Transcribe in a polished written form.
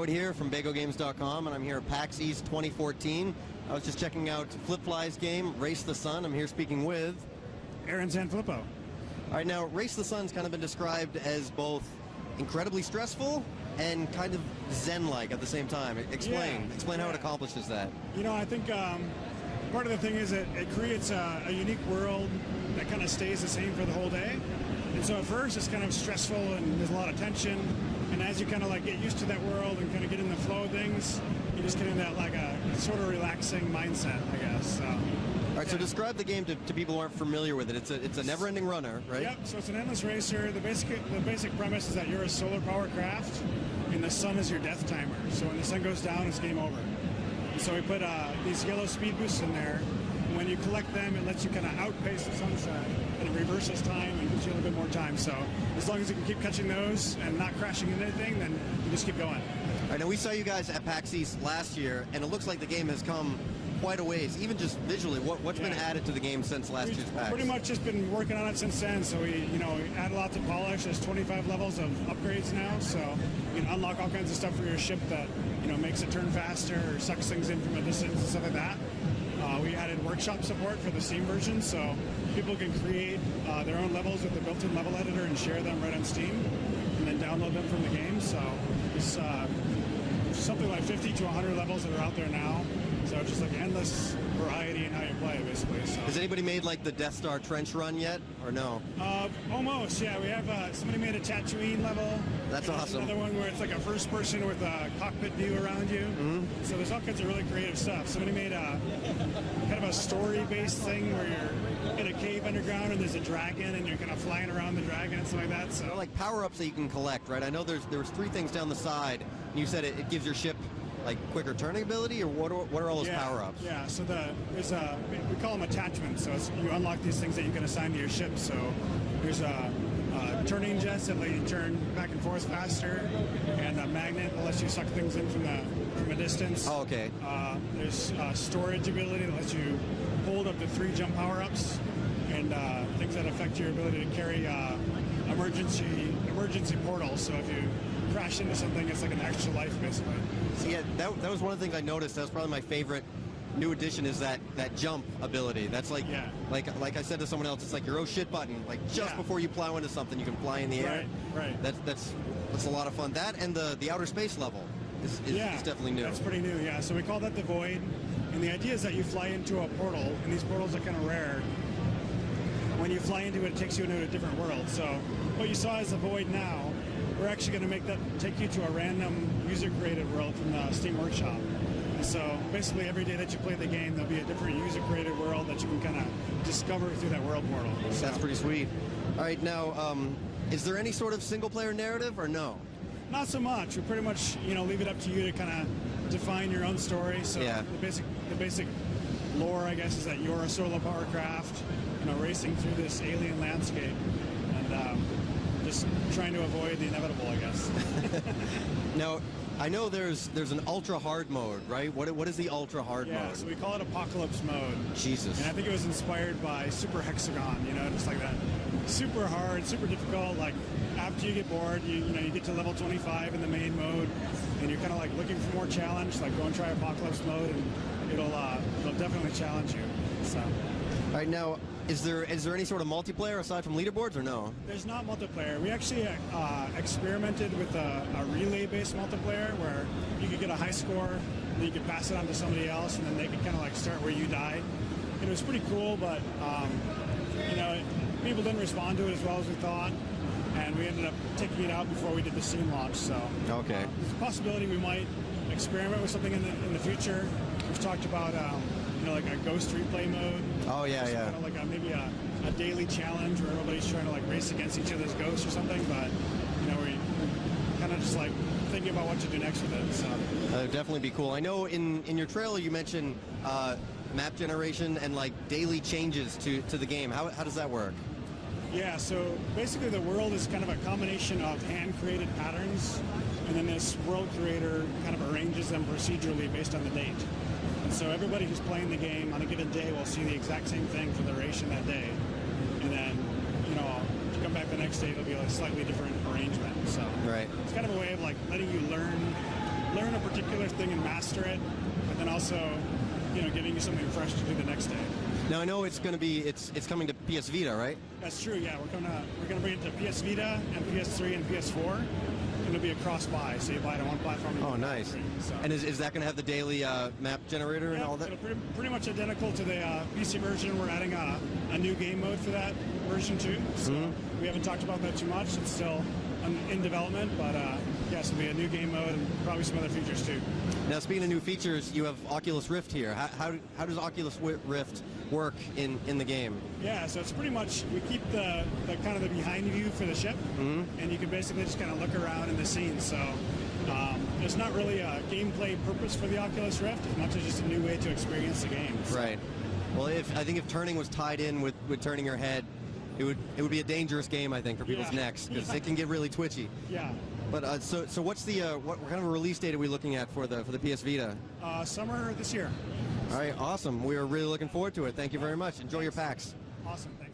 here from BagoGames.com, and I'm here at PAX East 2014. I was just checking out Flip-Fly's game, Race the Sun. I'm here speaking with Aaron Sanfilippo. All right, now Race the Sun's kind of been described as both incredibly stressful and kind of zen-like at the same time. Explain how it accomplishes that. You know, I think part of the thing is that it creates a unique world that kind of stays the same for the whole day. And so at first it's kind of stressful and there's a lot of tension. And as you kind of like get used to that world and kind of get in the flow of things, you just get in that like a sort of relaxing mindset, I guess. So, all right, so describe the game to people who aren't familiar with it. It's a never-ending runner, right? Yep, so it's an endless racer. The basic premise is that you're a solar power craft and the sun is your death timer. So when the sun goes down, it's game over. And so we put these yellow speed boosts in there. When you collect them, it lets you kind of outpace the sunset, and it reverses time and gives you a little bit more time. So as long as you can keep catching those and not crashing into anything, then you just keep going. All right, now we saw you guys at PAX East last year, and it looks like the game has come quite a ways, even just visually. What's been added to the game since last year's PAX? Pretty much just been working on it since then. So we, add a lot to polish. There's 25 levels of upgrades now, so you can unlock all kinds of stuff for your ship that makes it turn faster or sucks things in from a distance and stuff like that. We added workshop support for the Steam version, so people can create their own levels with the built-in level editor and share them right on Steam, and then download them from the game. So it's something like 50 to 100 levels that are out there now. So it's just like endless variety in how you play, basically. So. Has anybody made like the Death Star trench run yet, or no? Almost, yeah. We have somebody made a Tatooine level. That's awesome. Another one where it's like a first person with a cockpit view around you. Mm-hmm. So there's all kinds of really creative stuff. Somebody made a kind of a story-based thing where you're in a cave underground and there's a dragon and you're kind of flying around the dragon and stuff like that. So like power-ups that you can collect, right? I know there was 3 things down the side, and you said it gives your ship like quicker turning ability, or what are all those power-ups? Yeah, so we call them attachments. So you unlock these things that you can assign to your ship. So there's turning jets that let you turn back and forth faster, and a magnet that lets you suck things in from a distance. Oh, okay. There's storage ability that lets you hold up to 3 jump power-ups, and things that affect your ability to carry emergency portals. So if you crash into something, it's like an extra life, basically. So. Yeah, that was one of the things I noticed. That was probably my favorite new addition, is that jump ability. That's like I said to someone else, it's like your oh shit button. Like just before you plow into something, you can fly in the air. Right. That's a lot of fun. That and the outer space level is definitely new. That's pretty new. Yeah. So we call that the Void, and the idea is that you fly into a portal, and these portals are kind of rare. When you fly into it, it takes you into a different world. So what you saw is the Void now. We're actually going to take you to a random user-created world from the Steam Workshop. And so basically every day that you play the game, there'll be a different user-created world that you can kind of discover through that world portal. So. That's pretty sweet. All right, now, is there any sort of single-player narrative, or no? Not so much. We pretty much, leave it up to you to kind of define your own story. So the basic lore, I guess, is that you're a solar power craft, racing through this alien landscape, and just trying to avoid the inevitable, I guess. Now, I know there's an ultra hard mode, right? What is the ultra hard mode? Yeah, so we call it Apocalypse mode. Jesus. And I think it was inspired by Super Hexagon, just like that. Super hard, super difficult. Like after you get bored, you get to level 25 in the main mode, and you're kind of like looking for more challenge. Like go and try Apocalypse mode, and it'll definitely challenge you. So. All right, now, is there any sort of multiplayer aside from leaderboards, or no? There's not multiplayer. We actually experimented with a relay-based multiplayer where you could get a high score, and you could pass it on to somebody else, and then they could kind of like start where you died. And it was pretty cool, but people didn't respond to it as well as we thought, and we ended up taking it out before we did the Steam launch. So okay, there's a possibility we might experiment with something in the future. We've talked about like a ghost replay mode. Oh yeah. Kind of like maybe a daily challenge where everybody's trying to like race against each other's ghosts or something. But we kind of just like thinking about what to do next with it. So that would definitely be cool. I know in your trailer you mentioned map generation and like daily changes to the game. How does that work? Yeah, so basically the world is kind of a combination of hand-created patterns, and then this world creator kind of arranges them procedurally based on the date. And so everybody who's playing the game on a given day will see the exact same thing for the duration that day. And then, if you come back the next day, it'll be a slightly different arrangement. So right. It's kind of a way of like letting you learn learn a particular thing and master it, but then also, you know, giving you something fresh to do the next day. Now I know it's going to be it's coming to PS Vita, right? That's true. Yeah, we're gonna bring it to PS Vita and PS3 and PS4. It'll be a cross-buy, so you buy it on one platform. And Oh, nice. So. And is that going to have the daily map generator and all that? It'll pretty much identical to the PC version. We're adding a new game mode for that version too. So we haven't talked about that too much. It's still in development, but yes, it'll be a new game mode and probably some other features too. Now, speaking of new features, you have Oculus Rift here. How does Oculus Rift work in the game? Yeah, so it's pretty much, we keep the kind of the behind view for the ship, and you can basically just kind of look around in the scene. So there's not really a gameplay purpose for the Oculus Rift as much as just a new way to experience the game. So. Right. Well, I think if turning was tied in with turning your head, it would be a dangerous game, I think, for people's necks, because it can get really twitchy. Yeah. But so what's the what kind of a release date are we looking at for the PS Vita? Summer this year. All right, awesome. We are really looking forward to it. Thank you very much. Enjoy your PAX. Awesome. Thanks.